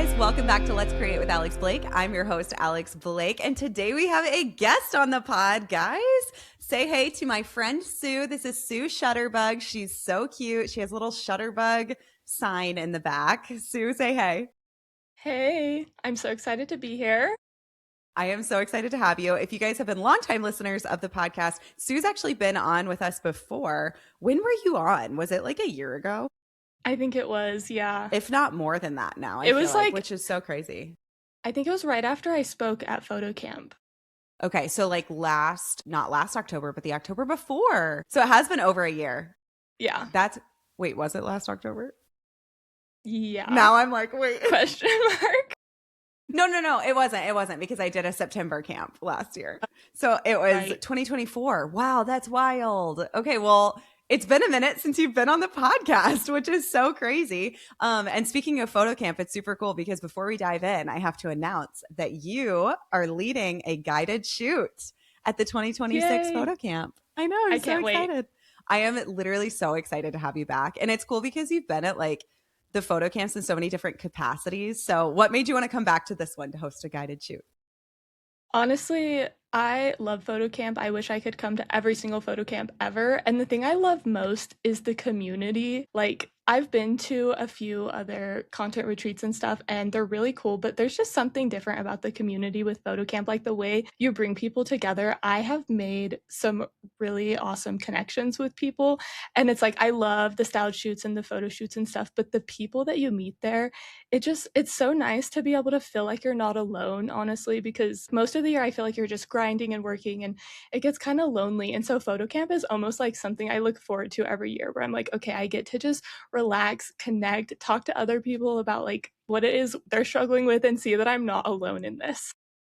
guys, welcome back to Let's Create with Alex Blake. I'm your host, Alex Blake, and today we have a guest on the pod, guys. Say hey to my friend Sue. This is Sue Shutterbug. She's so cute. She has a little Shutterbug sign in the back. Sue, say hey. Hey, I'm so excited to be here. I am so excited to have you. If you guys have been longtime listeners of the podcast, Sue's actually been on with us before. When were you on? Was it like a year ago? I think it was, yeah. If not more than that now, I It feel was like, like, which is so crazy. I think it was right after I spoke at photo camp. Okay, so like not last October, but the October before. So it has been over a year. Yeah. Wait, was it last October? Yeah. Now I'm like, wait. Question mark. No, it wasn't because I did a September camp last year. So it was Right. 2024. Wow, that's wild. Okay, well, it's been a minute since you've been on the podcast, which is so crazy. And speaking of photo camp, it's super cool because before we dive in, I have to announce that you are leading a guided shoot at the 2026 Yay. photo camp. I know, I'm I so can't wait. excited. I am literally so excited to have you back. And it's cool because you've been at like the photo camps in so many different capacities. So what made you want to come back to this one to host a guided shoot? Honestly, I love photo camp. I wish I could come to every single photo camp ever. And the thing I love most is the community. Like, I've been to a few other content retreats and stuff, and they're really cool, but there's just something different about the community with photo camp, like the way you bring people together. I have made some really awesome connections with people, and it's like I love the styled shoots and the photo shoots and stuff, but the people that you meet there, it's so nice to be able to feel like you're not alone, honestly, because most of the year I feel like you're just grinding and working and it gets kind of lonely. And so photo camp is almost like something I look forward to every year where I'm like, okay, I get to just relax, connect, talk to other people about like what it is they're struggling with and see that I'm not alone in this.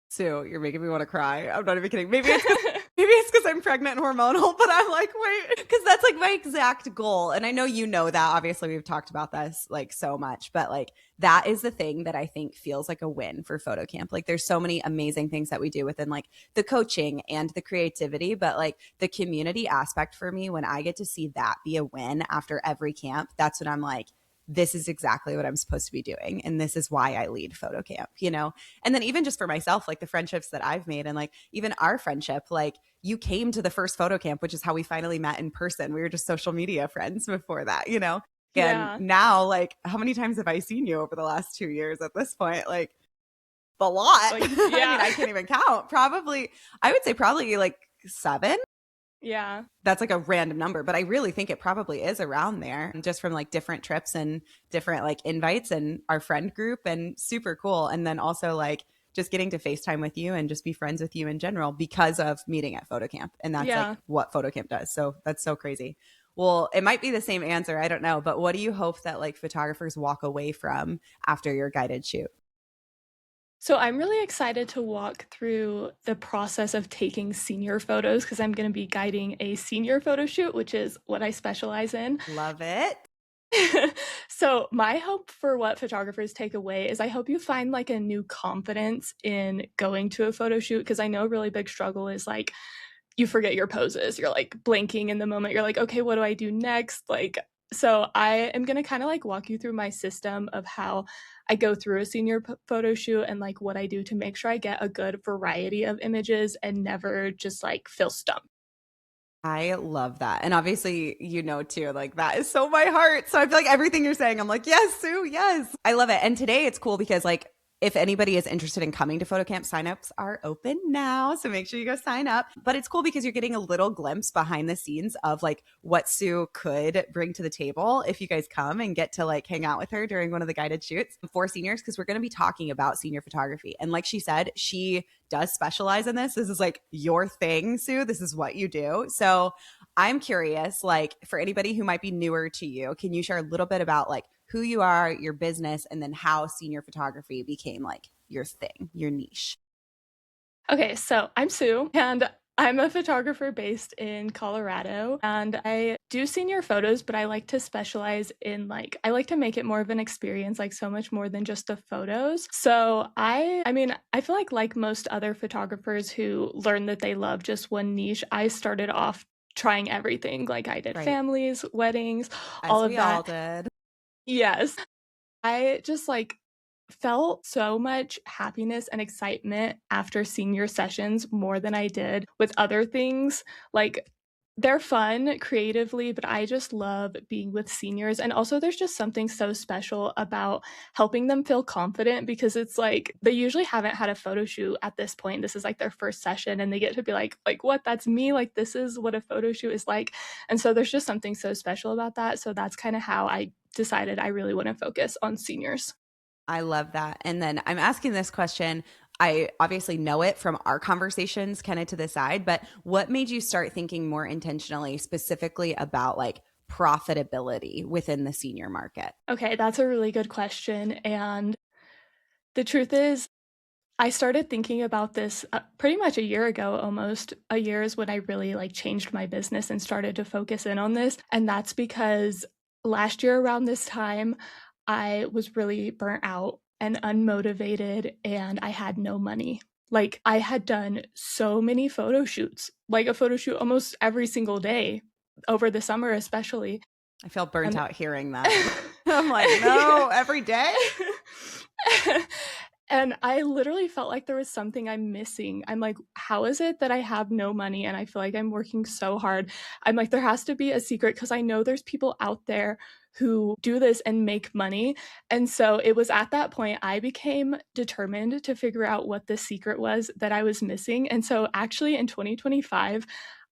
Sue, you're making me want to cry. I'm not even kidding. Maybe it's because I'm pregnant and hormonal, but I'm like, wait, because that's like my exact goal. And I know you know that. Obviously, we've talked about this like so much, but like that is the thing that I think feels like a win for photo camp. Like there's so many amazing things that we do within like the coaching and the creativity, but like the community aspect for me, when I get to see that be a win after every camp, that's when I'm like, this is exactly what I'm supposed to be doing. And this is why I lead photo camp, you know? And then even just for myself, like the friendships that I've made and like even our friendship, like you came to the first photo camp, which is how we finally met in person. We were just social media friends before that, you know? And Yeah. now, like, how many times have I seen you over the last 2 years at this point? Like, a lot. Like, I yeah. mean, I can't even count. I would say probably like 7. Yeah. That's like a random number, but I really think it probably is around there just from like different trips and different like invites and our friend group, and super cool. And then also like just getting to FaceTime with you and just be friends with you in general because of meeting at photo camp. And that's like Yeah. what photo camp does. So that's so crazy. Well, it might be the same answer. I don't know. But what do you hope that like photographers walk away from after your guided shoot? So I'm really excited to walk through the process of taking senior photos because I'm going to be guiding a senior photo shoot, which is what I specialize in. Love it. So my hope for what photographers take away is I hope you find like a new confidence in going to a photo shoot, because I know a really big struggle is like you forget your poses. You're like blanking in the moment. You're like, okay, what do I do next? Like, so I am going to kind of like walk you through my system of how I go through a senior photo shoot and like what I do to make sure I get a good variety of images and never just like feel stumped. I love that. And obviously, you know, too, like that is so my heart. So I feel like everything you're saying, I'm like, yes, Sue, yes. I love it. And today it's cool because like if anybody is interested in coming to photo camp, signups are open now. So make sure you go sign up. But it's cool because you're getting a little glimpse behind the scenes of like what Sue could bring to the table if you guys come and get to like hang out with her during one of the guided shoots for seniors, because we're going to be talking about senior photography. And like she said, she does specialize in this. This is like your thing, Sue. This is what you do. So I'm curious, like for anybody who might be newer to you, can you share a little bit about like who you are, your business, and then how senior photography became like your thing, your niche? Okay, so I'm Sue, and I'm a photographer based in Colorado, and I do senior photos, but I like to specialize in like I like to make it more of an experience, like so much more than just the photos. So I mean, I feel like most other photographers who learn that they love just one niche, I started off trying everything. Like I did Right. families, weddings, As all of we all that. did. Yes. I just like felt so much happiness and excitement after senior sessions more than I did with other things. Like, they're fun creatively, but I just love being with seniors. And also, there's just something so special about helping them feel confident because it's like they usually haven't had a photo shoot at this point. This is like their first session, and they get to be like what? That's me. Like, this is what a photo shoot is like. And so, there's just something so special about that. So, that's kind of how I decided I really want to focus on seniors. I love that. And then I'm asking this question. I obviously know it from our conversations kind of to the side, but what made you start thinking more intentionally, specifically about like profitability within the senior market? Okay, that's a really good question. And the truth is, I started thinking about this pretty much a year ago, almost. A year is when I really like changed my business and started to focus in on this. And that's because last year around this time, I was really burnt out and unmotivated and I had no money. Like, I had done so many photo shoots, like a photo shoot almost every single day over the summer, especially. I feel burnt And out hearing that. I'm like, no, every day? and I literally felt like there was something I'm missing. I'm like, how is it that I have no money and I feel like I'm working so hard? I'm like, there has to be a secret because I know there's people out there who do this and make money. And so it was at that point I became determined to figure out what the secret was that I was missing. And so actually in 2025,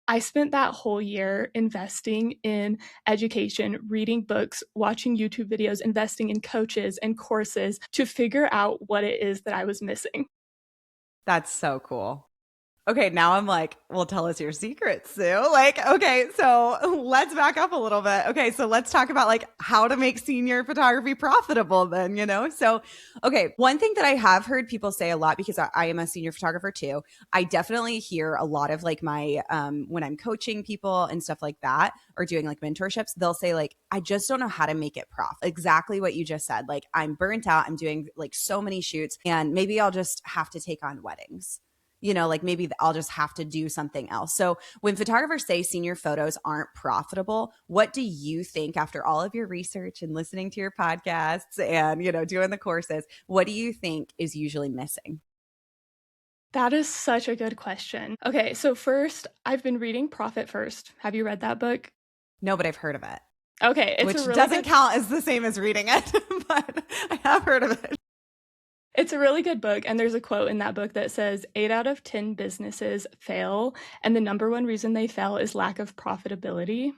I spent that whole year investing in education, reading books, watching YouTube videos, investing in coaches and courses to figure out what it is that I was missing. That's so cool. Okay, now I'm like, well, tell us your secrets, Sue. Like, okay, so let's back up a little bit. Okay, so let's talk about like how to make senior photography profitable then, you know? So, okay, one thing that I have heard people say a lot because I am a senior photographer too, I definitely hear a lot of like my, when I'm coaching people and stuff like that or doing like mentorships, they'll say like, I just don't know how to make it exactly what you just said. Like, I'm burnt out. I'm doing like so many shoots and maybe I'll just have to take on weddings, you know, like maybe I'll just have to do something else. So when photographers say senior photos aren't profitable, what do you think after all of your research and listening to your podcasts and, you know, doing the courses, what do you think is usually missing? That is such a good question. Okay, so first, I've been reading Profit First. Have you read that book? No, but I've heard of it, Okay, it's a which really doesn't good count as the same as reading it, but I have heard of it. It's a really good book, and there's a quote in that book that says 8 out of 10 businesses fail, and the number one reason they fail is lack of profitability.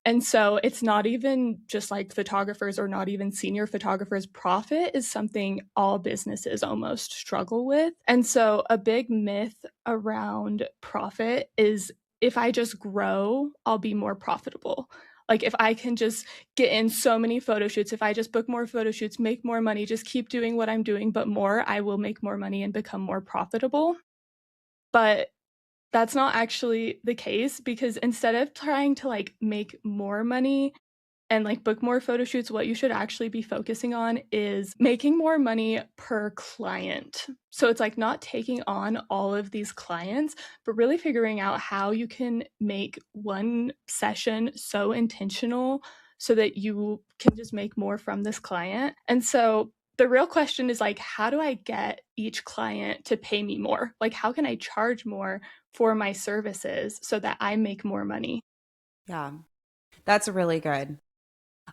And so it's not even just like photographers or not even senior photographers. Profit is something all businesses almost struggle with. And so a big myth around profit is if I just grow, I'll be more profitable. Like, if I can just get in so many photo shoots, if I just book more photo shoots, make more money, just keep doing what I'm doing, but more, I will make more money and become more profitable. But that's not actually the case because instead of trying to like make more money and like book more photo shoots, what you should actually be focusing on is making more money per client. So it's like not taking on all of these clients, but really figuring out how you can make one session so intentional so that you can just make more from this client. And so the real question is like, how do I get each client to pay me more? Like, how can I charge more for my services so that I make more money? Yeah, that's really good.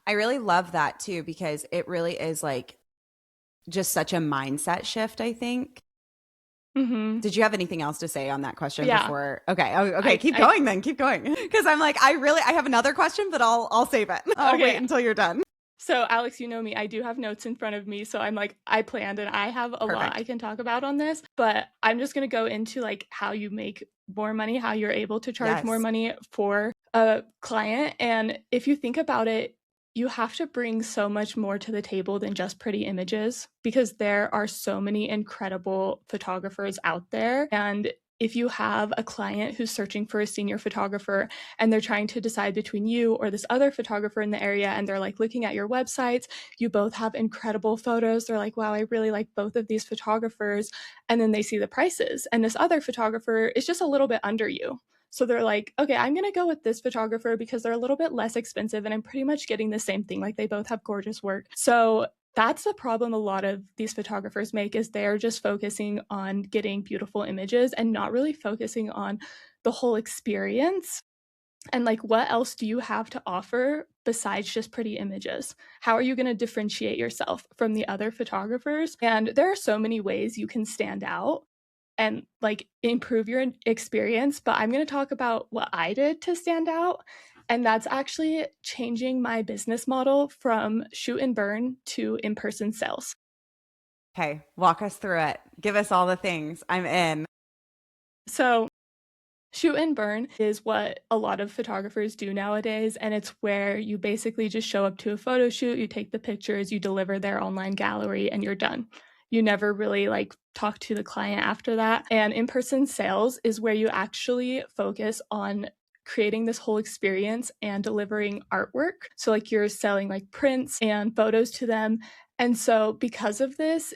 I really love that too, because it really is like just such a mindset shift, I think. Mm-hmm. Did you have anything else to say on that question Yeah. before? Okay. Oh, okay. I, Keep I, going then. Keep going. Because I'm like, I have another question, but I'll save it. I'll wait okay. until you're done. So, Alex, you know me, I do have notes in front of me. So I'm like, I planned and I have a lot I Perfect. can talk about on this, but I'm just going to go into like how you make more money, how you're able to charge more Yes. money for a client. And if you think about it, you have to bring so much more to the table than just pretty images because there are so many incredible photographers out there. And if you have a client who's searching for a senior photographer and they're trying to decide between you or this other photographer in the area and they're like looking at your websites, you both have incredible photos. They're like, wow, I really like both of these photographers. And then they see the prices and this other photographer is just a little bit under you. So they're like, okay, I'm going to go with this photographer because they're a little bit less expensive and I'm pretty much getting the same thing. Like, they both have gorgeous work. So That's the problem a lot of these photographers make, is they're just focusing on getting beautiful images and not really focusing on the whole experience. And like, what else do you have to offer besides just pretty images? How are you going to differentiate yourself from the other photographers? And there are so many ways you can stand out and like improve your experience, but I'm going to talk about what I did to stand out. And that's actually changing my business model from shoot and burn to in person sales. Okay, walk us through it. Give us all the things. I'm in. So, shoot and burn is what a lot of photographers do nowadays, and it's where you basically just show up to a photo shoot, you take the pictures, you deliver their online gallery, and you're done. You never really like talk to the client after that. And in-person sales is where you actually focus on creating this whole experience and delivering artwork. So like you're selling like prints and photos to them. And so because of this,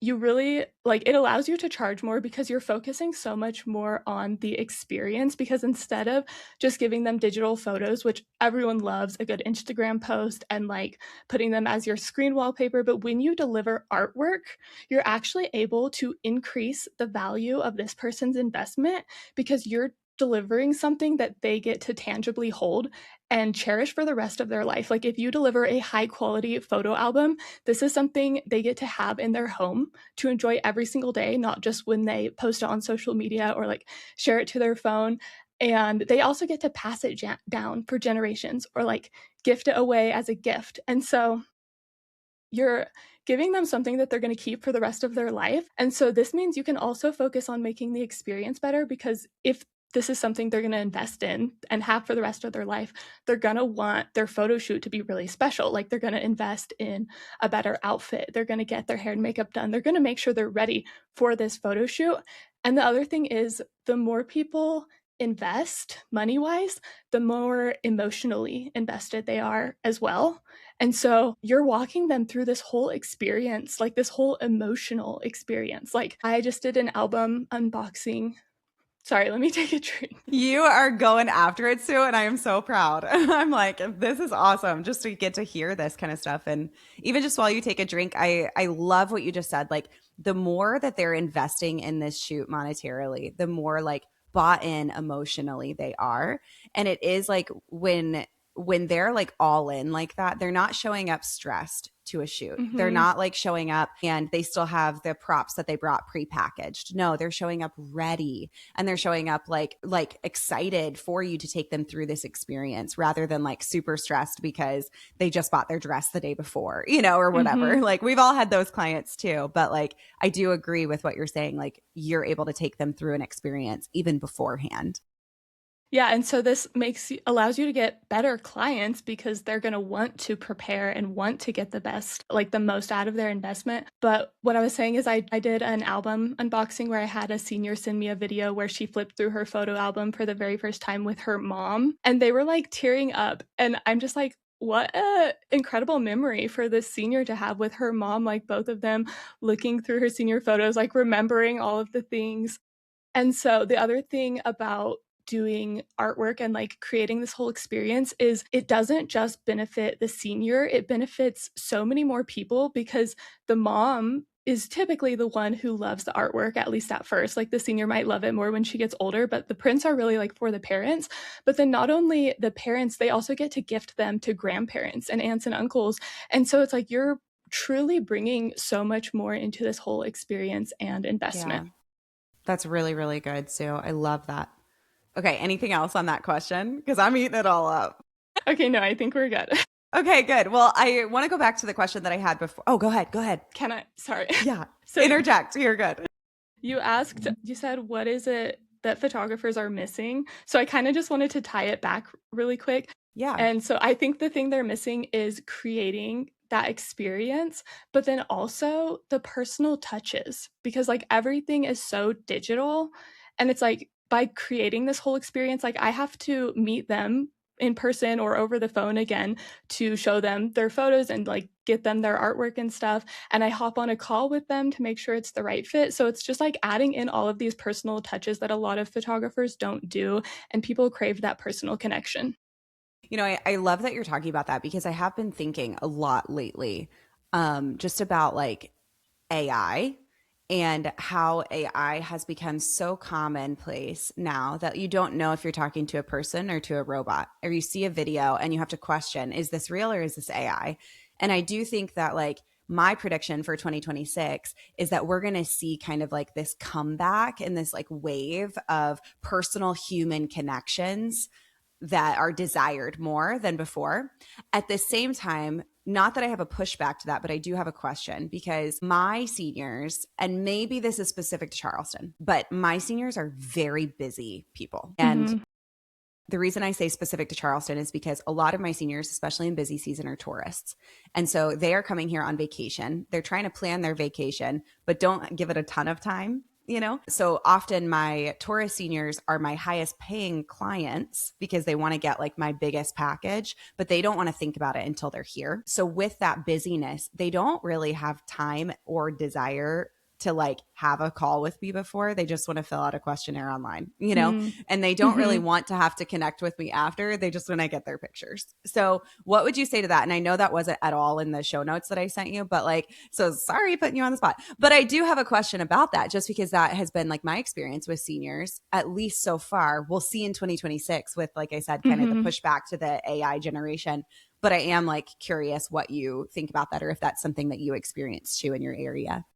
you really like it allows you to charge more because you're focusing so much more on the experience, because instead of just giving them digital photos, which everyone loves a good Instagram post and like putting them as your screen wallpaper, but when you deliver artwork, you're actually able to increase the value of this person's investment because you're delivering something that they get to tangibly hold and cherish for the rest of their life. Like if you deliver a high quality photo album, this is something they get to have in their home to enjoy every single day, not just when they post it on social media or like share it to their phone. And they also get to pass it down for generations or like gift it away as a gift. And so you're giving them something that they're going to keep for the rest of their life. And so this means you can also focus on making the experience better, because if this is something they're going to invest in and have for the rest of their life, they're going to want their photo shoot to be really special. Like they're going to invest in a better outfit. They're going to get their hair and makeup done. They're going to make sure they're ready for this photo shoot. And the other thing is, the more people invest money wise, the more emotionally invested they are as well. And so you're walking them through this whole experience, like this whole emotional experience. Like I just did an album unboxing. Sorry, let me take a drink. You are going after it, Sue, and I am so proud. I'm like, this is awesome just to get to hear this kind of stuff. And even just while you take a drink, I love what you just said. Like the more that they're investing in this shoot monetarily, the more like bought in emotionally they are. And it is like when they're like all in like that, they're not showing up stressed to a shoot. They're Mm-hmm. not like showing up and they still have the props that they brought prepackaged. No, they're showing up ready, and they're showing up like excited for you to take them through this experience rather than like super stressed because they just bought their dress the day before, or Mm-hmm. whatever. Like we've all had those clients too, but like I do agree with what you're saying. Like you're able to take them through an experience even beforehand. Yeah, and so this allows you to get better clients because they're going to want to prepare and want to get the best, like the most out of their investment. But what I was saying is I did an album unboxing where I had a senior send me a video where she flipped through her photo album for the very first time with her mom, and they were like tearing up, and I'm just like, what a incredible memory for this senior to have with her mom, like both of them looking through her senior photos, like remembering all of the things. And so the other thing about doing artwork and like creating this whole experience is it doesn't just benefit the senior, it benefits so many more people, because the mom is typically the one who loves the artwork, at least at first. Like the senior might love it more when she gets older, but the prints are really like for the parents. But then not only the parents, they also get to gift them to grandparents and aunts and uncles. And so it's like you're truly bringing so much more into this whole experience and Yeah. investment. That's really, really good, Sue. I love that. Okay, anything else on that question? Because I'm eating it all up. Okay, no, I think we're good. Okay, good. Well, I want to go back to the question that I had before. Oh, go ahead. Go ahead. Can I? Sorry. Yeah. So Interject. You're good. you asked, you said, what is it that photographers are missing? So I kind of just wanted to tie it back really quick. Yeah. And so I think the thing they're missing is creating that experience, but then also the personal touches, because like everything is so digital. And it's like by creating this whole experience, like I have to meet them in person or over the phone again to show them their photos and like get them their artwork and stuff. And I hop on a call with them to make sure it's the right fit. So it's just like adding in all of these personal touches that a lot of photographers don't do. And people crave that personal connection. I love that you're talking about that because I have been thinking a lot lately just about like AI and how AI has become so commonplace now that you don't know if you're talking to a person or to a robot, or you see a video and you have to question, is this real or is this AI? And I do think that like my prediction for 2026 is that we're going to see kind of like this comeback and this like wave of personal human connections that are desired more than before. At the same time, not that I have a pushback to that, but I do have a question because my seniors, and maybe this is specific to Charleston, but my seniors are very busy people. And Mm-hmm. the reason I say specific to Charleston is because a lot of my seniors, especially in busy season, are tourists. And so they are coming here on vacation. They're trying to plan their vacation, but don't give it a ton of time, you know? So often my tourist seniors are my highest paying clients because they want to get like my biggest package, but they don't want to think about it until they're here. So with that busyness, they don't really have time or desire to like have a call with me before. They just want to fill out a questionnaire online, you know, and they don't really Mm-hmm. want to have to connect with me after. They just want to get their pictures. So, what would you say to that? And I know that wasn't at all in the show notes that I sent you, but like, so sorry putting you on the spot. But I do have a question about that just because that has been like my experience with seniors, at least so far. We'll see in 2026 with, like I said, kind of the Mm-hmm. pushback to the AI generation. But I am like curious what you think about that or if that's something that you experience too in your area.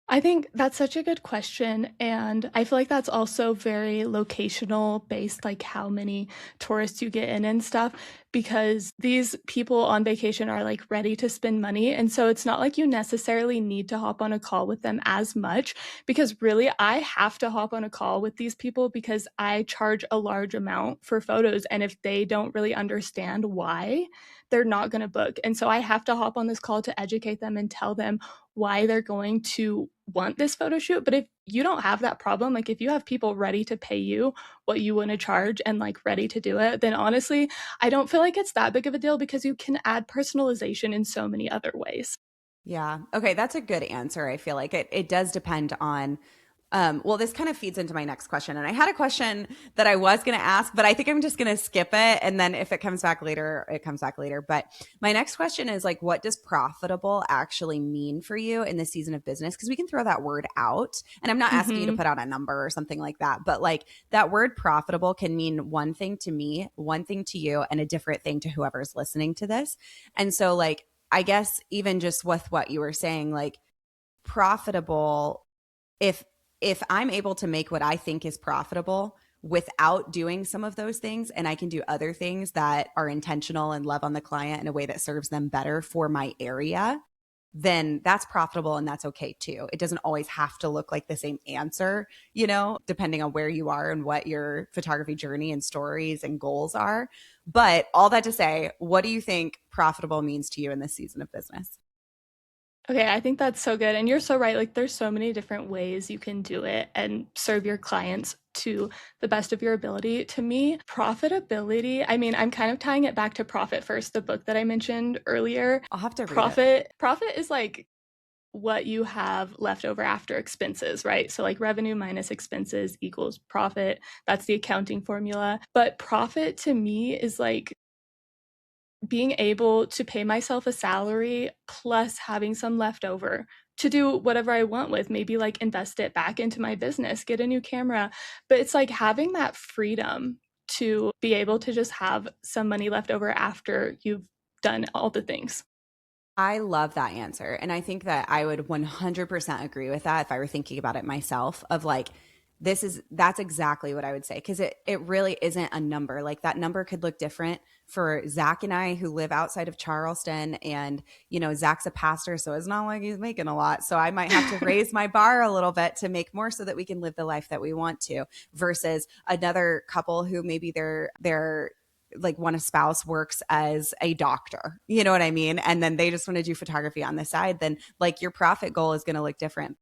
I think that's such a good question. And I feel like that's also very locational based, like how many tourists you get in and stuff, because these people on vacation are like ready to spend money. And so it's not like you necessarily need to hop on a call with them as much, because really I have to hop on a call with these people because I charge a large amount for photos. And if they don't really understand why, they're not going to book. And so I have to hop on this call to educate them and tell them why they're going to want this photo shoot. But if you don't have that problem, like if you have people ready to pay you what you want to charge and like ready to do it, then honestly, I don't feel like it's that big of a deal because you can add personalization in so many other ways. Yeah. Okay. That's a good answer. I feel like it does depend on, well, this kind of feeds into my next question. And I had a question that I was going to ask, but I think I'm just going to skip it. And then if it comes back later, it comes back later. But my next question is like, what does profitable actually mean for you in the season of business? Because we can throw that word out. And I'm not asking you to Mm-hmm. put out a number or something like that. But like that word profitable can mean one thing to me, one thing to you, and a different thing to whoever's listening to this. And so, like, I guess even just with what you were saying, like profitable, if I'm able to make what I think is profitable without doing some of those things, and I can do other things that are intentional and love on the client in a way that serves them better for my area, then that's profitable and that's okay too. It doesn't always have to look like the same answer, you know, depending on where you are and what your photography journey and stories and goals are. But all that to say, what do you think profitable means to you in this season of business? Okay, I think that's so good. And you're so right. Like, there's so many different ways you can do it and serve your clients to the best of your ability. To me, profitability, I mean, I'm kind of tying it back to Profit First, the book that I mentioned earlier. I'll have to read it. Profit is like what you have left over after expenses, right? So, like, revenue minus expenses equals profit. That's the accounting formula. But profit to me is like being able to pay myself a salary plus having some left over to do whatever I want with, maybe like invest it back into my business, get a new camera. But it's like having that freedom to be able to just have some money left over after you've done all the things. I love that answer. And I think that I would 100% agree with that if I were thinking about it myself of like, that's exactly what I would say. Cause it really isn't a number. Like that number could look different for Zach and I who live outside of Charleston. And, you know, Zach's a pastor, so it's not like he's making a lot. So I might have to raise my bar a little bit to make more so that we can live the life that we want to versus another couple who maybe they're like one spouse works as a doctor, you know what I mean? And then they just want to do photography on the side, then like your profit goal is going to look different.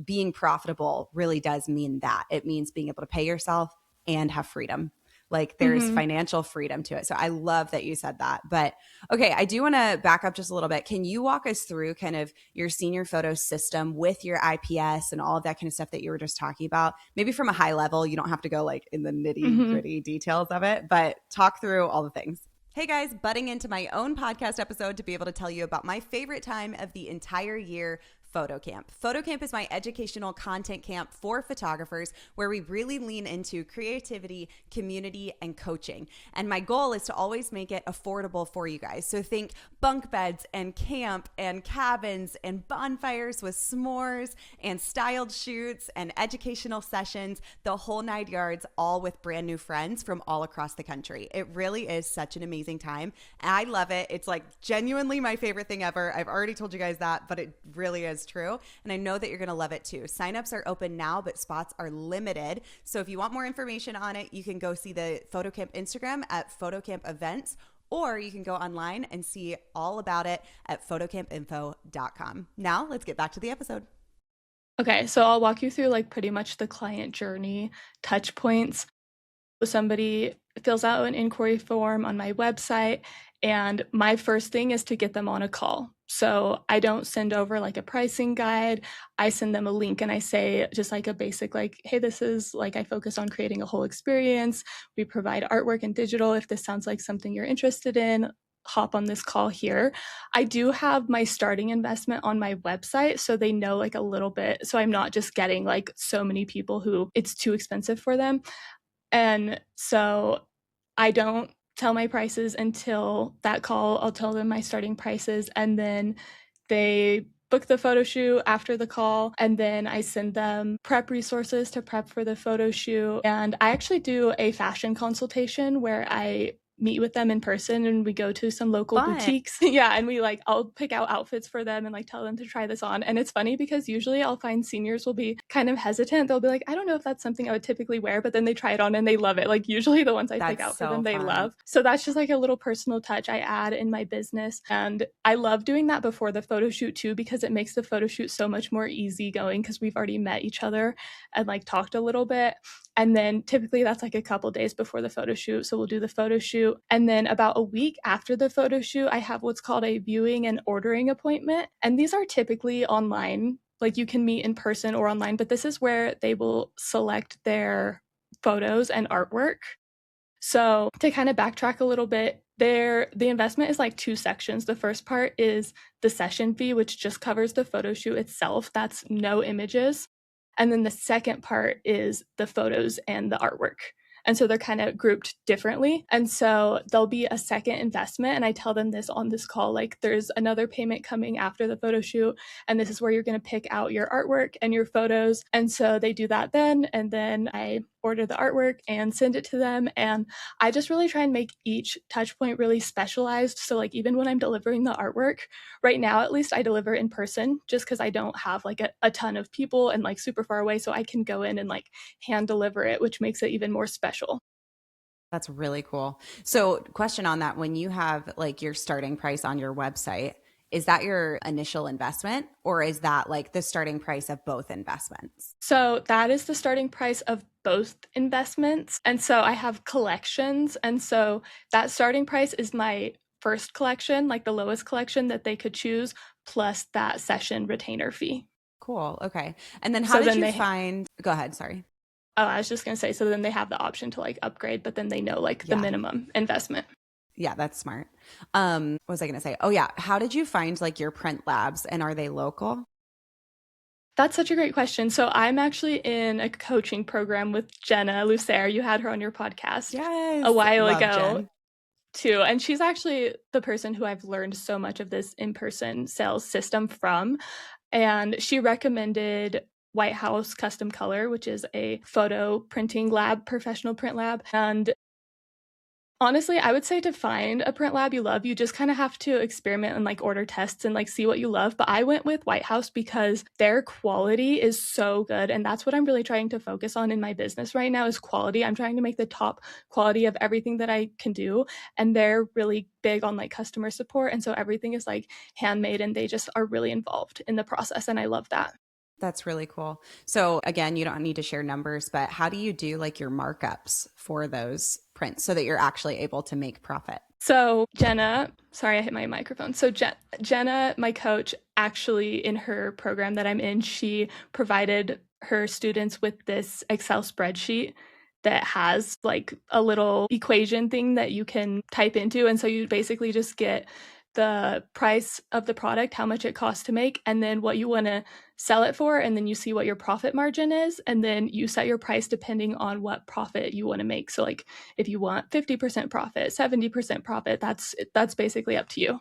Being profitable really does mean that. It means being able to pay yourself and have freedom. Like there's Mm-hmm. financial freedom to it. So I love that you said that. But okay, I do want to back up just a little bit. Can you walk us through kind of your senior photo system with your IPS and all of that kind of stuff that you were just talking about? Maybe from a high level, you don't have to go like in the nitty Mm-hmm. gritty details of it, but talk through all the things. Hey guys, butting into my own podcast episode to be able to tell you about my favorite time of the entire year. Photo Camp. Photo Camp is my educational content camp for photographers where we really lean into creativity, community, and coaching. And my goal is to always make it affordable for you guys. So think bunk beds and camp and cabins and bonfires with s'mores and styled shoots and educational sessions, the whole 9 yards, all with brand new friends from all across the country. It really is such an amazing time. I love it. It's like genuinely my favorite thing ever. I've already told you guys that, but it really is true. And I know that you're going to love it too. Signups are open now, but spots are limited. So if you want more information on it, you can go see the PhotoCamp Instagram at PhotoCamp Events, or you can go online and see all about it at photocampinfo.com. Now let's get back to the episode. Okay, so I'll walk you through like pretty much the client journey touch points. Somebody fills out an inquiry form on my website, and my first thing is to get them on a call. So I don't send over like a pricing guide. I send them a link and I say just like a basic like, hey, this is like I focus on creating a whole experience. We provide artwork and digital. If this sounds like something you're interested in, hop on this call here. I do have my starting investment on my website so they know like a little bit. So I'm not just getting like so many people who it's too expensive for them. And so I don't tell my prices until that call. I'll tell them my starting prices, and then they book the photo shoot after the call, and then I send them prep resources to prep for the photo shoot. And I actually do a fashion consultation where I meet with them in person and we go to some local boutiques. Yeah, and we like I'll pick out outfits for them and like tell them to try this on. And it's funny because usually I'll find seniors will be kind of hesitant. They'll be like, I don't know if that's something I would typically wear, but then they try it on and they love it. Like usually the ones I pick That's out for so them they fun. love. So that's just like a little personal touch I add in my business. And I love doing that before the photo shoot too, because it makes the photo shoot so much more easygoing because we've already met each other and like talked a little bit. And then typically that's like a couple days before the photo shoot. So we'll do the photo shoot. And then about a week after the photo shoot, I have what's called a viewing and ordering appointment. And these are typically online. Like you can meet in person or online, but this is where they will select their photos and artwork. So to kind of backtrack a little bit, the investment is like two sections. The first part is the session fee, which just covers the photo shoot itself. That's no images. And then the second part is the photos and the artwork. And so they're kind of grouped differently. And so there'll be a second investment. And I tell them this on this call, like there's another payment coming after the photo shoot. And this is where you're going to pick out your artwork and your photos. And so they do that then. And then I order the artwork and send it to them. And I just really try and make each touch point really specialized. So like even when I'm delivering the artwork, right now at least I deliver in person just because I don't have like a ton of people and like super far away. So I can go in and like hand deliver it, which makes it even more special. That's really cool. So, question on that, when you have like your starting price on your website, is that your initial investment or is that like the starting price of both investments? So that is the starting price of both investments. And so I have collections. And so that starting price is my first collection, like the lowest collection that they could choose, plus that session retainer fee. Cool. Okay. And then how So did then you they find? Go ahead. Sorry. Oh, I was just going to say, so then they have the option to like upgrade, but then they know like the Yeah. minimum investment. Yeah, that's smart. What was I going to say? Oh, yeah. How did you find like your print labs and are they local? That's such a great question. So I'm actually in a coaching program with Jenna Lucer. You had her on your podcast Yes. a while Love ago Jen. too. And she's actually the person who I've learned so much of this in-person sales system from. And she recommended White House Custom Color, which is a photo printing lab, professional print lab. And honestly, I would say to find a print lab you love, you just kind of have to experiment and like order tests and like see what you love. But I went with White House because their quality is so good. And that's what I'm really trying to focus on in my business right now is quality. I'm trying to make the top quality of everything that I can do. And they're really big on like customer support. And so everything is like handmade and they just are really involved in the process. And I love that. That's really cool. So again, you don't need to share numbers, but how do you do like your markups for those prints so that you're actually able to make profit? So Jenna, sorry, I hit my microphone. So Jenna, my coach, actually in her program that I'm in, she provided her students with this Excel spreadsheet that has like a little equation thing that you can type into. And so you basically just get the price of the product, how much it costs to make, and then what you want to sell it for, and then you see what your profit margin is, and then you set your price depending on what profit you want to make. So like if you want 50% profit, 70% profit, that's basically up to you.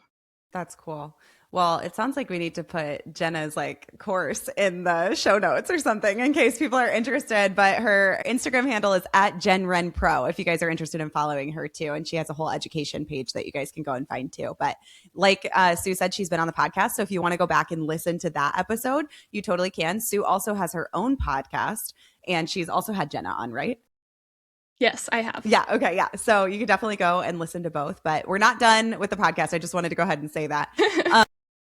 That's cool. Well, it sounds like we need to put Jenna's like course in the show notes or something in case people are interested. But her Instagram handle is at JenRenPro if you guys are interested in following her too. And she has a whole education page that you guys can go and find too. But like Sue said, she's been on the podcast. So if you want to go back and listen to that episode, you totally can. Sue also has her own podcast and she's also had Jenna on, right? Yes, I have. Yeah. Okay. Yeah. So you could definitely go and listen to both, but we're not done with the podcast. I just wanted to go ahead and say that.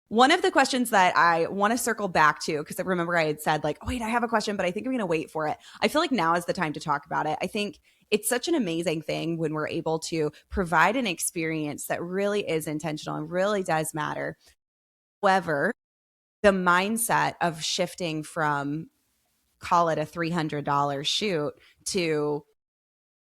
One of the questions that I want to circle back to, because I remember I had said like, oh, wait, I have a question, but I think I'm going to wait for it. I feel like now is the time to talk about it. I think it's such an amazing thing when we're able to provide an experience that really is intentional and really does matter. However, the mindset of shifting from, call it a $300 shoot to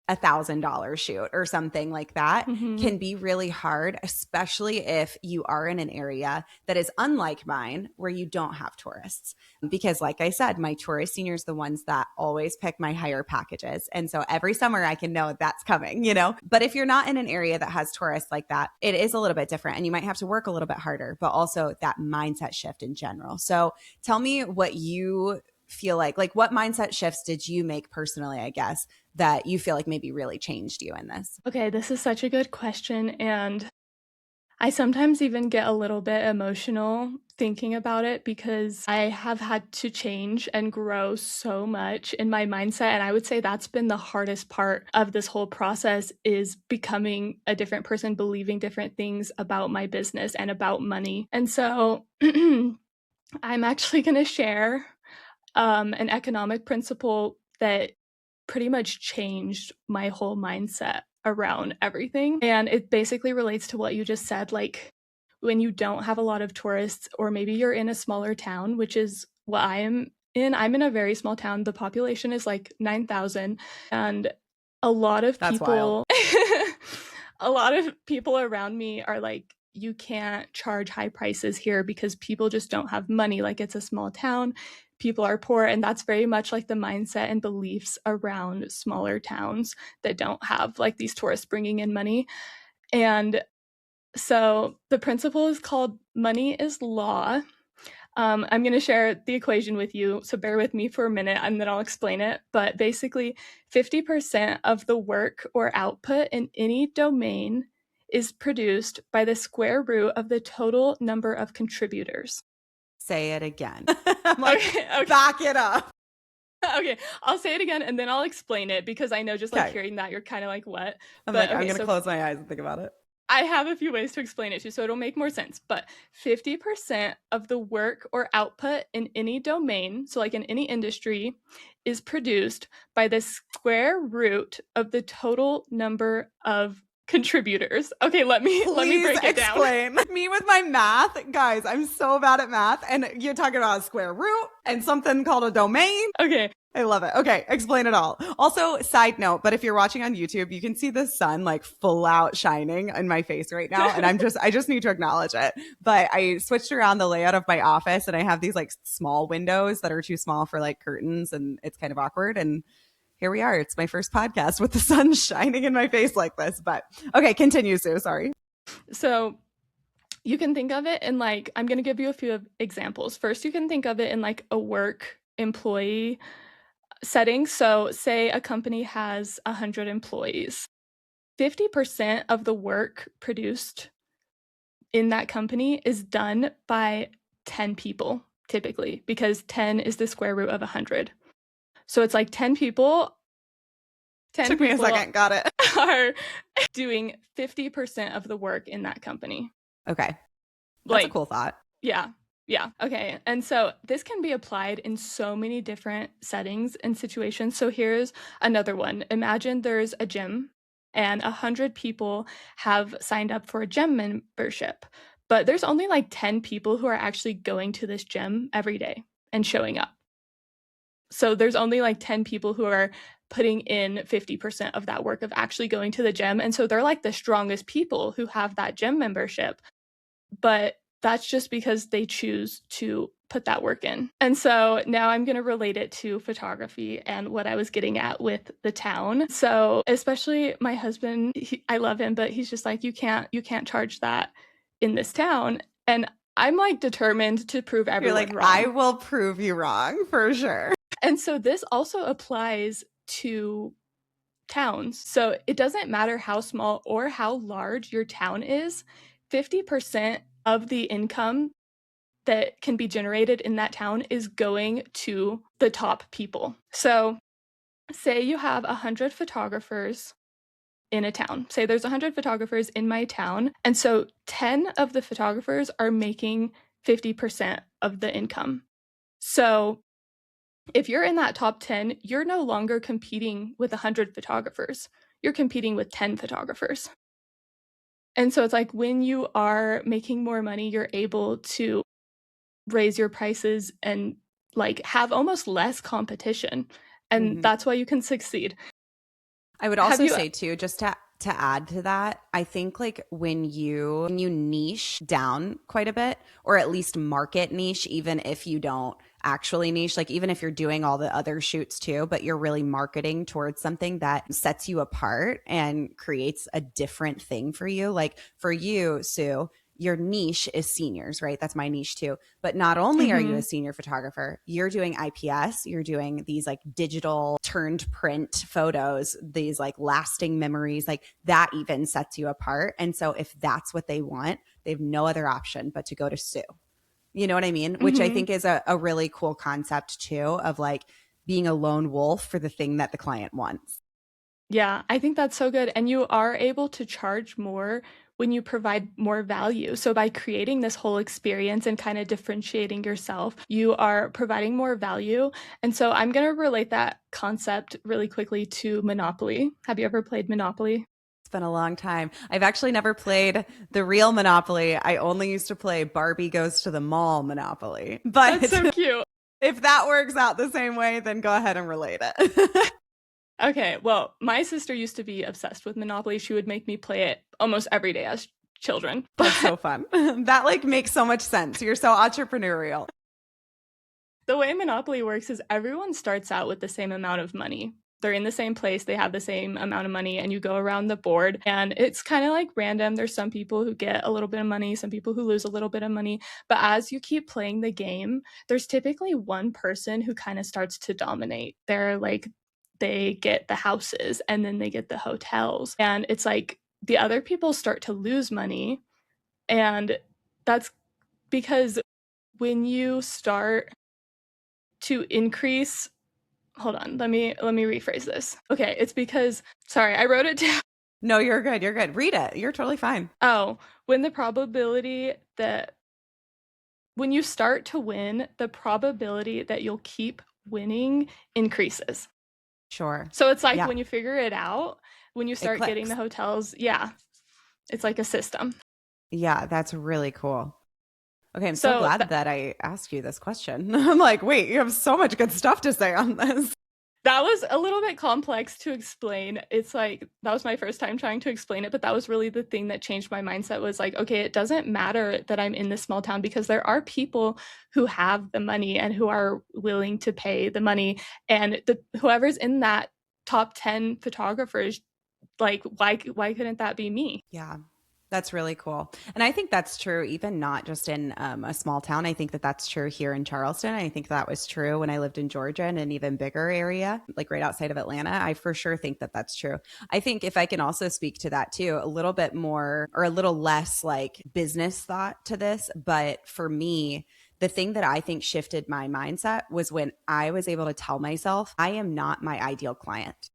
$1,000 shoot or something like that can be really hard, especially if you are in an area that is unlike mine where you don't have tourists. Because like I said, my tourist seniors, the ones that always pick my higher packages. And so every summer I can know that's coming, you know? But if you're not in an area that has tourists like that, it is a little bit different and you might have to work a little bit harder, but also that mindset shift in general. So tell me what you feel like what mindset shifts did you make personally, I guess, that you feel like maybe really changed you in this? Okay, this is such a good question. And I sometimes even get a little bit emotional thinking about it because I have had to change and grow so much in my mindset. And I would say that's been the hardest part of this whole process is becoming a different person, believing different things about my business and about money. And so I'm actually going to share an economic principle that pretty much changed my whole mindset around everything. And it basically relates to what you just said. Like when you don't have a lot of tourists, or maybe you're in a smaller town, which is what I am in. I'm in a very small town. The population is like 9,000. And a lot of people, a lot of people around me are like, you can't charge high prices here because people just don't have money. Like it's a small town. People are poor. And that's very much like the mindset and beliefs around smaller towns that don't have like these tourists bringing in money. And so the principle is called money is law. I'm going to share the equation with you, so bear with me for a minute and then I'll explain it. But basically, 50% of the work or output in any domain is produced by the square root of the total number of contributors. Say it again. I'm like, okay. Back it up. Okay, I'll say it again and then I'll explain it because I know just like hearing that, you're kind of like, what? I'm going to close my eyes and think about it. I have a few ways to explain it too, so it'll make more sense. But 50% of the work or output in any domain, so like in any industry, is produced by the square root of the total number of contributors. Okay, let me break it down. Me with my math, guys. I'm so bad at math, and you're talking about a square root and something called a domain. Okay. I love it. Okay, explain it all. Also, side note, but if you're watching on YouTube, you can see the sun like full out shining in my face right now. And I just need to acknowledge it. But I switched around the layout of my office and I have these like small windows that are too small for like curtains and it's kind of awkward. And here we are. It's my first podcast with the sun shining in my face like this. But okay, continue, Sue. Sorry. So you can think of it in like, I'm going to give you a few examples. First, you can think of it in like a work employee setting. So say a company has 100 employees. 50% of the work produced in that company is done by 10 people, typically, because 10 is the square root of 100. So it's like 10 people. 10 Took me a second. Got it. Are doing 50% of the work in that company. Okay. That's a cool thought. Yeah. Yeah. Okay. And so this can be applied in so many different settings and situations. So here's another one. Imagine there's a gym and 100 people have signed up for a gym membership, but there's only like 10 people who are actually going to this gym every day and showing up. So there's only like 10 people who are putting in 50% of that work of actually going to the gym. And so they're like the strongest people who have that gym membership. But that's just because they choose to put that work in. And so now I'm going to relate it to photography and what I was getting at with the town. So especially my husband, I love him, but he's just like, you can't charge that in this town. And I'm like determined to prove You're everyone like, I wrong. will prove you wrong for sure. And so this also applies to towns. So it doesn't matter how small or how large your town is, 50% of the income that can be generated in that town is going to the top people. So say you have 100 photographers in a town. Say there's 100 photographers in my town. And so 10 of the photographers are making 50% of the income. So if you're in that top 10, you're no longer competing with 100 photographers. You're competing with 10 photographers. And so it's like when you are making more money, you're able to raise your prices and like have almost less competition. And Mm-hmm. that's why you can succeed. I would Have also you say too, just to add to that, I think like when you niche down quite a bit, or at least market niche, even if you don't actually niche, like even if you're doing all the other shoots too, but you're really marketing towards something that sets you apart and creates a different thing for you. Like for you, Sue, your niche is seniors, right? That's my niche too. But not only are you a Mhm. senior photographer, you're doing IPS, you're doing these like digital turned print photos, these like lasting memories, like that even sets you apart. And so if that's what they want, they have no other option but to go to Sue. You know what I mean? Which I Mhm. think is a really cool concept too, of like being a lone wolf for the thing that the client wants. Yeah, I think that's so good. And you are able to charge more when you provide more value. So by creating this whole experience and kind of differentiating yourself, you are providing more value. And so I'm going to relate that concept really quickly to Monopoly. Have you ever played Monopoly? It's been a long time. I've actually never played the real Monopoly. I only used to play Barbie Goes to the Mall Monopoly. That's But so cute. if that works out the same way, then go ahead and relate it. Okay, well, my sister used to be obsessed with Monopoly. She would make me play it almost every day as children. That's so But fun. That like makes so much sense. You're so entrepreneurial. the way Monopoly works is everyone starts out with the same amount of money. They're in the same place, they have the same amount of money, and you go around the board. And it's kind of like random. There's some people who get a little bit of money, some people who lose a little bit of money. But as you keep playing the game, there's typically one person who kind of starts to dominate. They're like, they get the houses and then they get the hotels. And it's like the other people start to lose money. And that's because when you start to increase, hold on, let me rephrase this. Okay, it's because, sorry, I wrote it down. No, you're good. You're good. Read it. You're totally fine. Oh, when the probability that when you start to win, the probability that you'll keep winning increases. Sure. So it's like Yeah. when you figure it out, when you It start getting the clicks. hotels, yeah, it's like a system. Yeah, that's really cool. Okay, I'm so So glad that I asked you this question. I'm like, wait, you have so much good stuff to say on this. that was a little bit complex to explain. It's like that was my first time trying to explain it, but that was really the thing that changed my mindset was like, okay, it doesn't matter that I'm in this small town because there are people who have the money and who are willing to pay the money, and whoever's in that top 10 photographers, like why couldn't that be me? Yeah, that's really cool. And I think that's true, even not just in a small town. I think that that's true here in Charleston. I think that was true when I lived in Georgia in an even bigger area, like right outside of Atlanta. I for sure think that that's true. I think if I can also speak to that too, a little bit more or a little less like business thought to this. But for me, the thing that I think shifted my mindset was when I was able to tell myself, I am not my ideal client,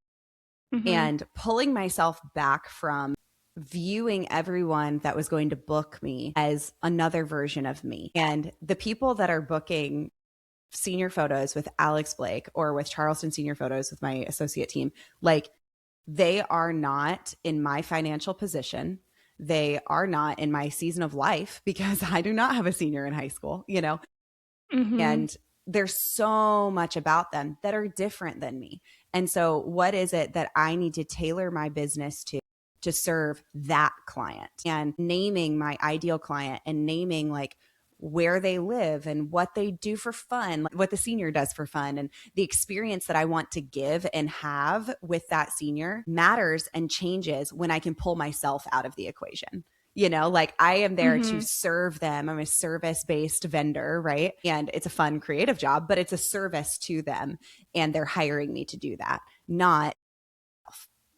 Mm-hmm. and pulling myself back from viewing everyone that was going to book me as another version of me. And the people that are booking senior photos with Alex Blake or with Charleston senior photos with my associate team, like they are not in my financial position. They are not in my season of life because I do not have a senior in high school, you know, Mm-hmm. and there's so much about them that are different than me. And so what is it that I need to tailor my business to serve that client, and naming my ideal client and naming like where they live and what they do for fun, what the senior does for fun, and the experience that I want to give and have with that senior matters and changes when I can pull myself out of the equation. Like I am there to Mhm. serve them. I'm a service-based vendor, right? And it's a fun, creative job, but it's a service to them. And they're hiring me to do that, not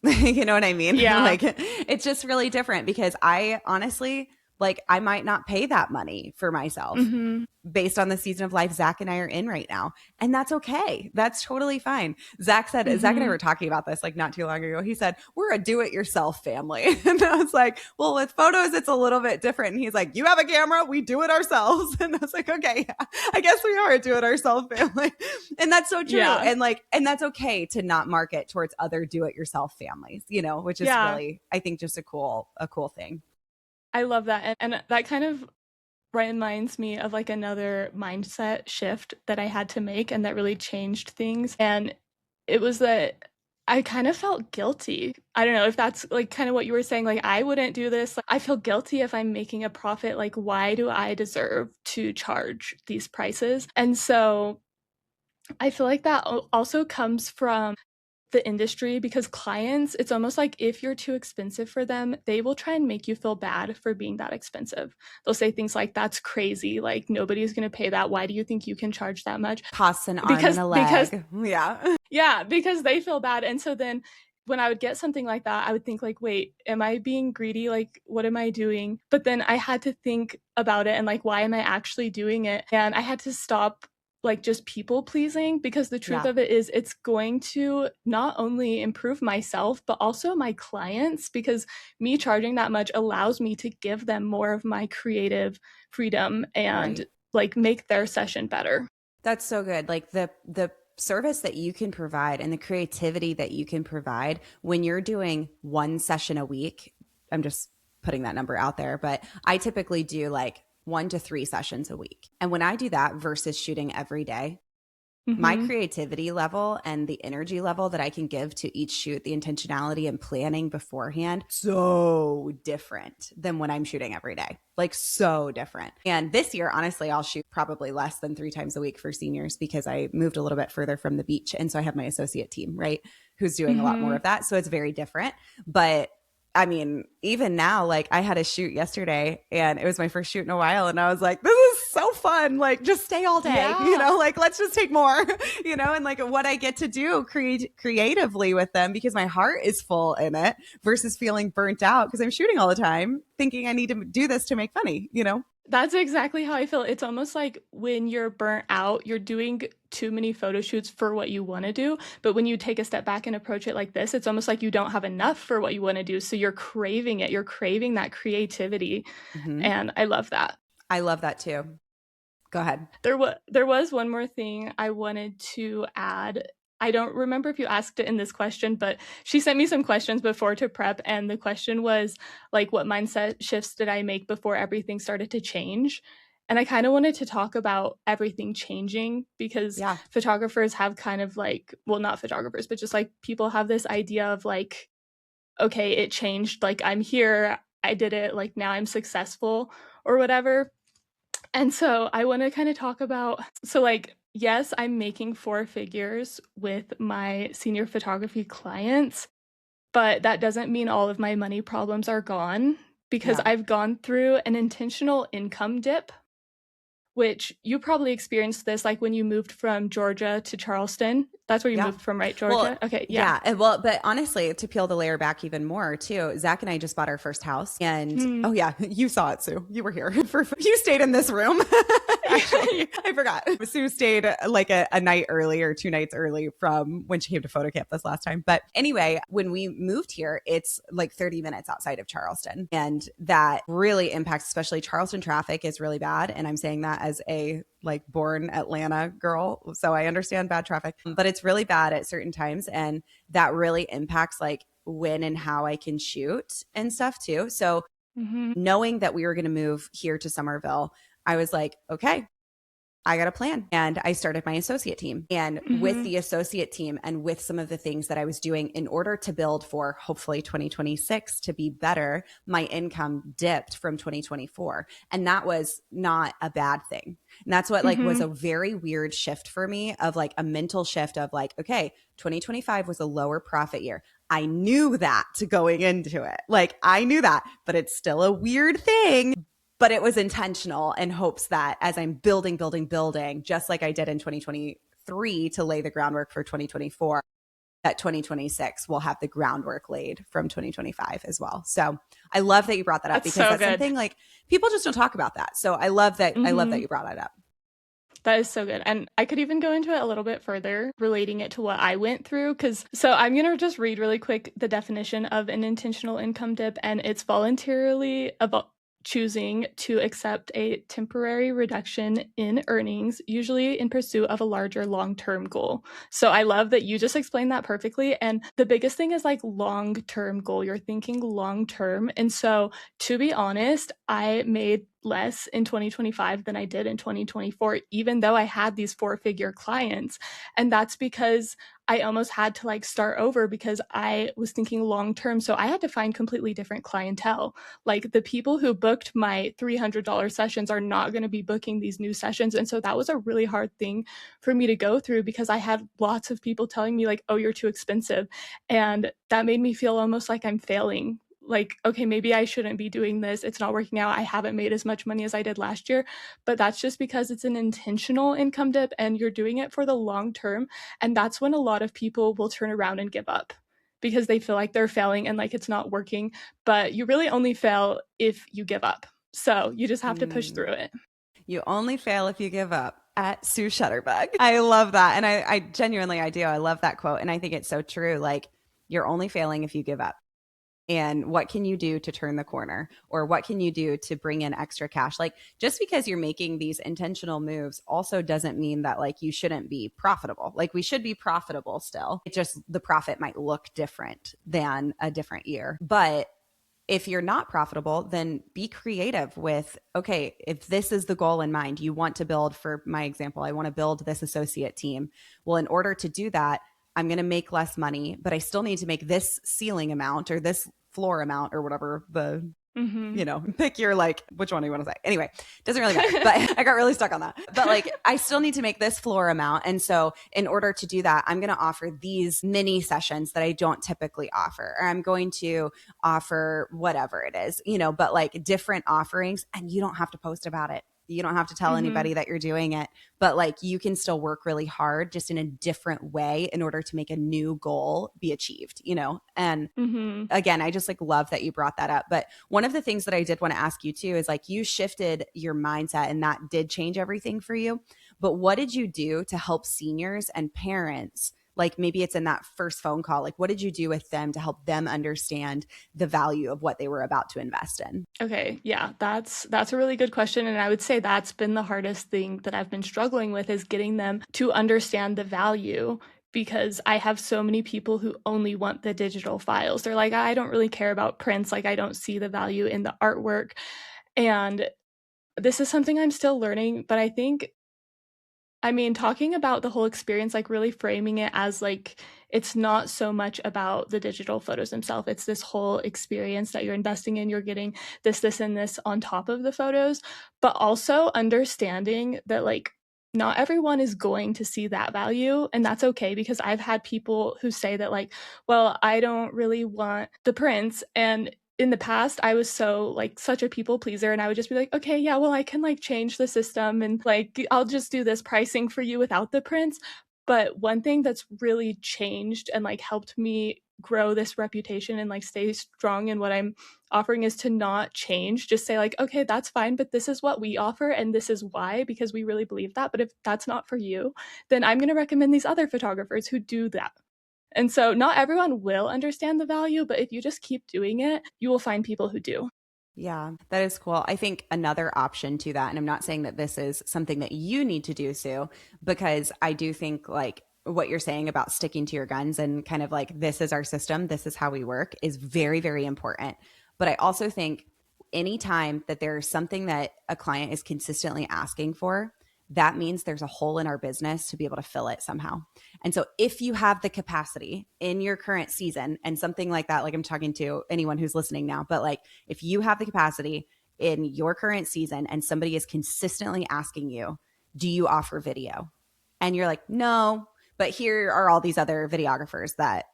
you know what I mean? Yeah. Like it's just really different because I honestly, like, I might not pay that money for myself Mhm. based on the season of life Zach and I are in right now. And that's okay. That's totally fine. Zach and I Mhm. were talking about this like not too long ago. He said, we're a do it yourself family. And I was like, well, with photos, it's a little bit different. And he's like, you have a camera, we do it ourselves. And I was like, okay, yeah, I guess we are a do it ourselves family. And that's so true. Yeah. And that's okay to not market towards other do it yourself families, which is Yeah. really, I think, just a cool thing. I love that. And that kind of reminds me of like another mindset shift that I had to make and that really changed things. And it was that I kind of felt guilty. I don't know if that's like kind of what you were saying. Like, I wouldn't do this. Like, I feel guilty if I'm making a profit. Like, why do I deserve to charge these prices? And so I feel like that also comes from the industry because clients, it's almost like if you're too expensive for them, they will try and make you feel bad for being that expensive. They'll say things like, that's crazy. Like, nobody's going to pay that. Why do you think you can charge that much? Costs an arm and Because, a because, leg. Yeah. yeah, because they feel bad. And so then when I would get something like that, I would think like, wait, am I being greedy? Like, what am I doing? But then I had to think about it and like, why am I actually doing it? And I had to stop like just people pleasing because the truth Yeah. of it is it's going to not only improve myself but also my clients because me charging that much allows me to give them more of my creative freedom and Right. like make their session better. That's so good. Like the service that you can provide and the creativity that you can provide when you're doing one session a week. I'm just putting that number out there, but I typically do like 1 to 3 sessions a week. And when I do that versus shooting every day, my Mhm. creativity level and the energy level that I can give to each shoot, the intentionality and planning beforehand, so different than when I'm shooting every day. Like so different. And this year, honestly, I'll shoot probably less than 3 times a week for seniors because I moved a little bit further from the beach. And so I have my associate team, right? Who's doing a lot more Mhm. of that. So it's very different. But I mean, even now, like I had a shoot yesterday and it was my first shoot in a while. And I was like, this is so fun. Like, just stay all day, Yeah. like let's just take more, and like what I get to do creatively with them because my heart is full in it versus feeling burnt out because I'm shooting all the time thinking I need to do this to make money. That's exactly how I feel. It's almost like when you're burnt out, you're doing too many photo shoots for what you want to do. But when you take a step back and approach it like this, it's almost like you don't have enough for what you want to do. So you're craving it. You're craving that creativity. Hmm. And I love that. I love that too. Go ahead. There was one more thing I wanted to add. I don't remember if you asked it in this question, but she sent me some questions before to prep, and the question was like, what mindset shifts did I make before everything started to change? And I kind of wanted to talk about everything changing because Yeah. photographers have kind of like, well, not photographers, but just like people have this idea of like, okay, it changed, like I'm here, I did it, like now I'm successful or whatever. And so I want to kind of talk about so like yes, I'm making 4 figures with my senior photography clients, but that doesn't mean all of my money problems are gone because Yeah. I've gone through an intentional income dip, which you probably experienced this like when you moved from Georgia to Charleston. That's where you Yeah. moved from, right? Well, Georgia? Okay, yeah. yeah. Well, but honestly, to peel the layer back even more, too, Zach and I just bought our first house. And Hmm. oh, yeah, you saw it, Sue. You were here. You stayed in this room. Actually, I forgot. Sue stayed like a night early or 2 nights early from when she came to photo camp this last time. But anyway, when we moved here, it's like 30 minutes outside of Charleston. And that really impacts, especially Charleston traffic is really bad. And I'm saying that as a like born Atlanta girl. So I understand bad traffic, but it's really bad at certain times. And that really impacts like when and how I can shoot and stuff too. So Hmm. knowing that we were going to move here to Somerville, I was like, okay, I got a plan and I started my associate team. And with Mm-hmm. the associate team and with some of the things that I was doing in order to build for hopefully 2026 to be better, my income dipped from 2024. And that was not a bad thing. And that's what like was Mm-hmm. a very weird shift for me of like a mental shift of like, okay, 2025 was a lower profit year. I knew that going into it. Like I knew that, but it's still a weird thing, but it was intentional in hopes that as I'm building, just like I did in 2023 to lay the groundwork for 2024, that 2026 will have the groundwork laid from 2025 as well. So I love that you brought that up That's because so that's good. something like people just don't talk about that. So I love that Mm-hmm. you brought it up. That is so good. And I could even go into it a little bit further, relating it to what I went through. So I'm going to just read really quick the definition of an intentional income dip, and it's voluntarily about choosing to accept a temporary reduction in earnings, usually in pursuit of a larger long-term goal. So I love that you just explained that perfectly. And the biggest thing is like long-term goal. You're thinking long-term. And so to be honest, I made less in 2025 than I did in 2024, even though I had these four-figure clients. And that's because I almost had to like start over because I was thinking long term. So I had to find completely different clientele. Like the people who booked my $300 sessions are not going to be booking these new sessions. And so that was a really hard thing for me to go through because I had lots of people telling me, like, oh, you're too expensive. And that made me feel almost like I'm failing. Like, okay, maybe I shouldn't be doing this. It's not working out. I haven't made as much money as I did last year. But that's just because it's an intentional income dip and you're doing it for the long term. And that's when a lot of people will turn around and give up because they feel like they're failing and like it's not working. But you really only fail if you give up. So you just have to push Mm. through it. You only fail if you give up at Sue Shutterbug. I love that. And I genuinely, I do. I love that quote. And I think it's so true. Like, you're only failing if you give up. And what can you do to turn the corner? Or what can you do to bring in extra cash? Like, just because you're making these intentional moves also doesn't mean that like you shouldn't be profitable. Like, we should be profitable still. It just, the profit might look different than a different year. But if you're not profitable, then be creative with, okay, if this is the goal in mind, you want to build, for my example, I want to build this associate team. Well, in order to do that, I'm going to make less money, but I still need to make this ceiling amount or this floor amount or whatever the Mm-hmm. pick your like, which one do you want to say? Anyway, doesn't really matter, but I got really stuck on that. But like, I still need to make this floor amount. And so in order to do that, I'm going to offer these mini sessions that I don't typically offer, or I'm going to offer whatever it is, but like different offerings, and you don't have to post about it. You don't have to tell Mm-hmm. anybody that you're doing it, but like you can still work really hard just in a different way in order to make a new goal be achieved. And Mm-hmm. again, I just like love that you brought that up. But one of the things that I did want to ask you too is like you shifted your mindset and that did change everything for you. But what did you do to help seniors and parents? Like maybe it's in that first phone call. Like what did you do with them to help them understand the value of what they were about to invest in? Okay, yeah, that's a really good question, and I would say that's been the hardest thing that I've been struggling with is getting them to understand the value because I have so many people who only want the digital files. They're like, I don't really care about prints, like I don't see the value in the artwork. And this is something I'm still learning, but I mean, talking about the whole experience, like really framing it as like it's not so much about the digital photos themselves. It's this whole experience that you're investing in. You're getting this, and this on top of the photos, but also understanding that like not everyone is going to see that value. And that's okay because I've had people who say that, like, well, I don't really want the prints. And in the past I was so like such a people pleaser and I would just be like, okay, yeah, well, I can like change the system and like I'll just do this pricing for you without the prints. But one thing that's really changed and like helped me grow this reputation and like stay strong in what I'm offering is to not change. Just say like, okay, that's fine, but this is what we offer and this is why, because we really believe that. But if that's not for you, then I'm going to recommend these other photographers who do that. And so not everyone will understand the value, but if you just keep doing it, you will find people who do. Yeah, that is cool. I think another option to that, and I'm not saying that this is something that you need to do, Sue, because I do think like what you're saying about sticking to your guns and kind of like, this is our system, this is how we work is very, very important. But I also think anytime that there's something that a client is consistently asking for, that means there's a hole in our business to be able to fill it somehow. And so if you have the capacity in your current season and something like that, like I'm talking to anyone who's listening now, but like if you have the capacity in your current season and somebody is consistently asking you, do you offer video? And you're like, no, but here are all these other videographers that,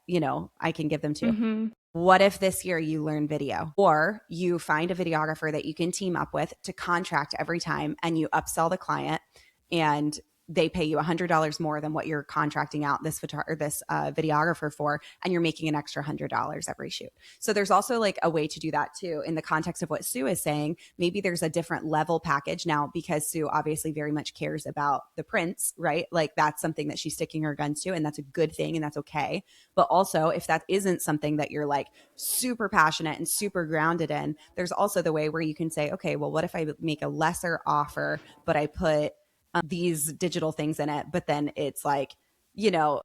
I can give them to. Mm-hmm. What if this year you learn video, or you find a videographer that you can team up with to contract every time, and you upsell the client and they pay you $100 more than what you're contracting out this videographer for, and you're making an extra $100 every shoot. So there's also like a way to do that too in the context of what Sue is saying. Maybe there's a different level package now, because Sue obviously very much cares about the prints, right? Like that's something that she's sticking her guns to, and that's a good thing, and that's okay. But also, if that isn't something that you're like super passionate and super grounded in, there's also the way where you can say, okay, well, what if I make a lesser offer, but I put these digital things in it, but then it's like,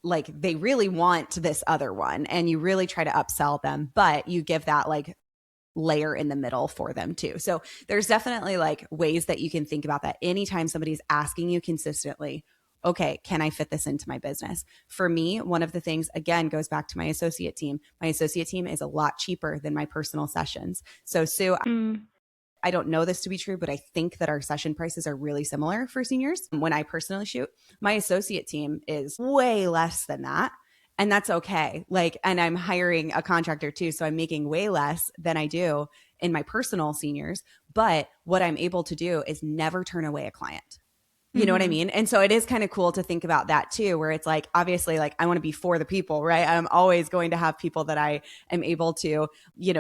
like they really want this other one, and you really try to upsell them, but you give that like layer in the middle for them too. So there's definitely like ways that you can think about that anytime somebody's asking you consistently, okay, can I fit this into my business? For me, one of the things, again, goes back to my associate team. My associate team is a lot cheaper than my personal sessions. So Sue, Mm. I don't know this to be true, but I think that our session prices are really similar for seniors. When I personally shoot, my associate team is way less than that. And that's okay. Like, and I'm hiring a contractor too. So I'm making way less than I do in my personal seniors. But what I'm able to do is never turn away a client. You know what I Mm-hmm. mean? And so it is kind of cool to think about that too, where it's like, obviously, like I want to be for the people, right? I'm always going to have people that I am able to,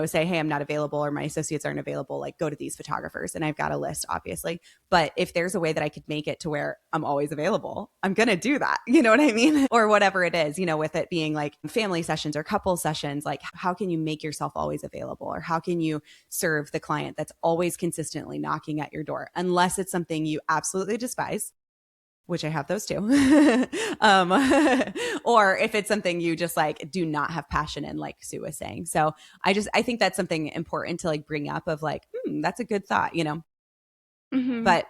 say, hey, I'm not available, or my associates aren't available, like go to these photographers. And I've got a list, obviously. But if there's a way that I could make it to where I'm always available, I'm going to do that. You know what I mean? Or whatever it is, with it being like family sessions or couple sessions, like how can you make yourself always available? Or how can you serve the client that's always consistently knocking at your door, unless it's something you absolutely despise, which I have those too. um, or if it's something you just like do not have passion in, like Sue was saying. So I think that's something important to like bring up of like, that's a good thought. Mm-hmm. But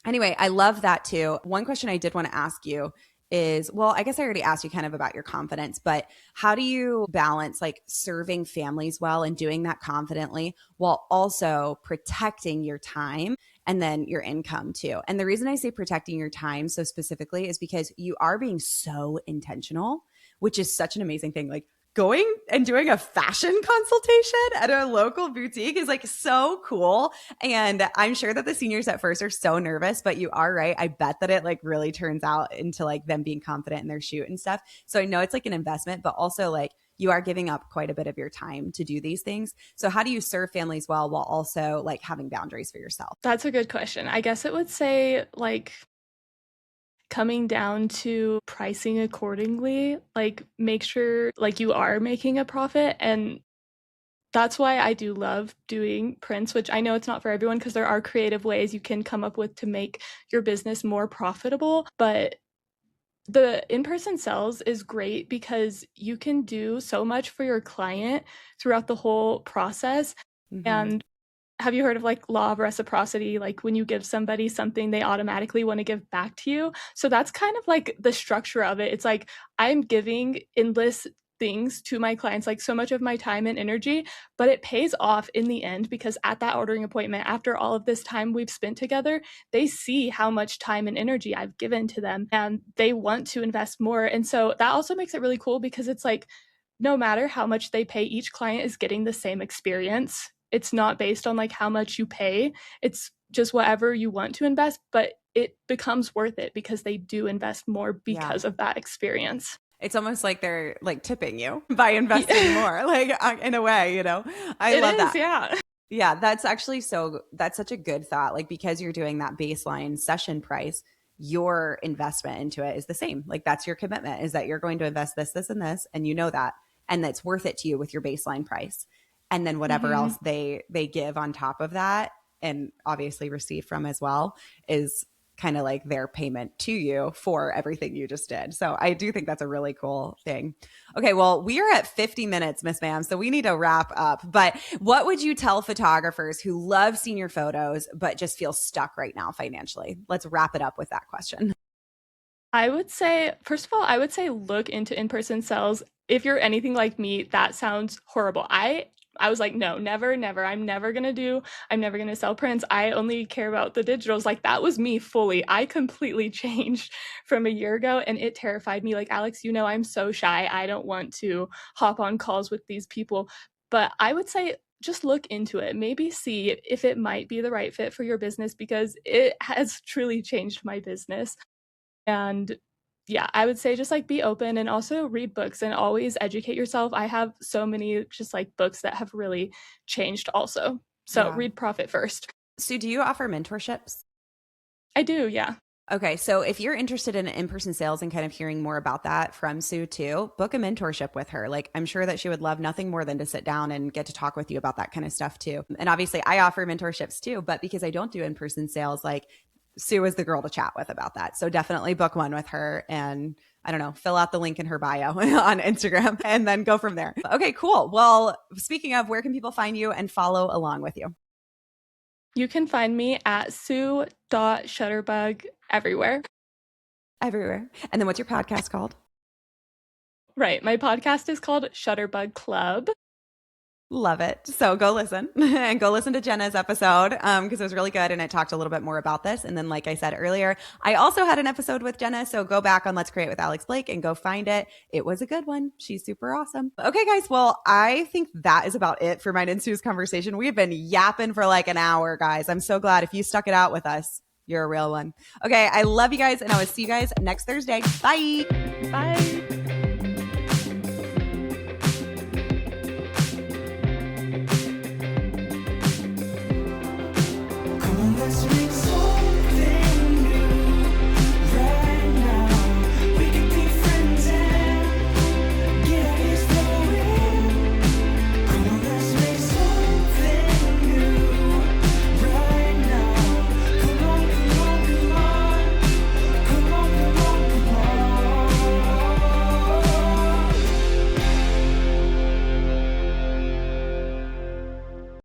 anyway, I love that too. One question I did want to ask you is, well, I guess I already asked you kind of about your confidence, but how do you balance like serving families well and doing that confidently while also protecting your time and then your income too? And the reason I say protecting your time so specifically is because you are being so intentional, which is such an amazing thing. Like going and doing a fashion consultation at a local boutique is like so cool. And I'm sure that the seniors at first are so nervous, but you are right. I bet that it like really turns out into like them being confident in their shoot and stuff. So I know it's like an investment, but also like you are giving up quite a bit of your time to do these things. So how do you serve families well while also like having boundaries for yourself? That's a good question. I guess it would say like coming down to pricing accordingly, like make sure like you are making a profit. And that's why I do love doing prints, which I know it's not for everyone because there are creative ways you can come up with to make your business more profitable. But the in-person sales is great because you can do so much for your client throughout the whole process. Mm-hmm. And have you heard of like law of reciprocity? Like when you give somebody something, they automatically want to give back to you. So that's kind of like the structure of it. It's like I'm giving endless things to my clients, like so much of my time and energy, but it pays off in the end because at that ordering appointment, after all of this time we've spent together, they see how much time and energy I've given to them and they want to invest more. And so that also makes it really cool because it's like, no matter how much they pay, each client is getting the same experience. It's not based on like how much you pay. It's just whatever you want to invest, but it becomes worth it because they do invest more Yeah. because of that experience. It's almost like they're like tipping you by investing Yeah. more, like in a way. I It love is, that. yeah. Yeah, that's actually that's such a good thought. Like, because you're doing that baseline session price, your investment into it is the same. Like, that's your commitment, is that you're going to invest this, this, and this, and you know that, and that's worth it to you with your baseline price. And then whatever Mm-hmm. else they give on top of that, and obviously receive from as well, is kind of like their payment to you for everything you just did. So I do think that's a really cool thing. Okay, well, we are at 50 minutes, Miss Ma'am, so we need to wrap up. But what would you tell photographers who love senior photos but just feel stuck right now financially? Let's wrap it up with that question. I would say, first of all, I would say look into in-person sales. If you're anything like me, that sounds horrible. I was like, no, never, never. I'm never gonna sell prints. I only care about the digitals. Like that was me fully. I completely changed from a year ago and it terrified me. Like, Alex, you know, I'm so shy. I don't want to hop on calls with these people. But I would say just look into it. Maybe see if it might be the right fit for your business because it has truly changed my business. And yeah, I would say just like be open and also read books and always educate yourself. I have so many just like books that have really changed also. So Yeah. read Profit First. Sue, do you offer mentorships? I do, yeah. Okay, so if you're interested in in-person sales and kind of hearing more about that from Sue too, book a mentorship with her. Like I'm sure that she would love nothing more than to sit down and get to talk with you about that kind of stuff too. And obviously I offer mentorships too, but because I don't do in-person sales, like Sue is the girl to chat with about that. So definitely book one with her and I don't know, fill out the link in her bio on Instagram and then go from there. Okay, cool. Well, speaking of, where can people find you and follow along with you? You can find me at sue.shutterbug everywhere. Everywhere. And then what's your podcast called? Right. My podcast is called Shutterbug Club. Love it. So go listen and go listen to Jenna's episode because it was really good and it talked a little bit more about this. And then, like I said earlier, I also had an episode with Jenna. So go back on Let's Create with Alex Blake and go find it. It was a good one. She's super awesome. Okay, guys. Well, I think that is about it for mine and Sue's conversation. We've been yapping for like an hour, guys. I'm so glad if you stuck it out with us. You're a real one. Okay. I love you guys and I will see you guys next Thursday. Bye. Bye. Let's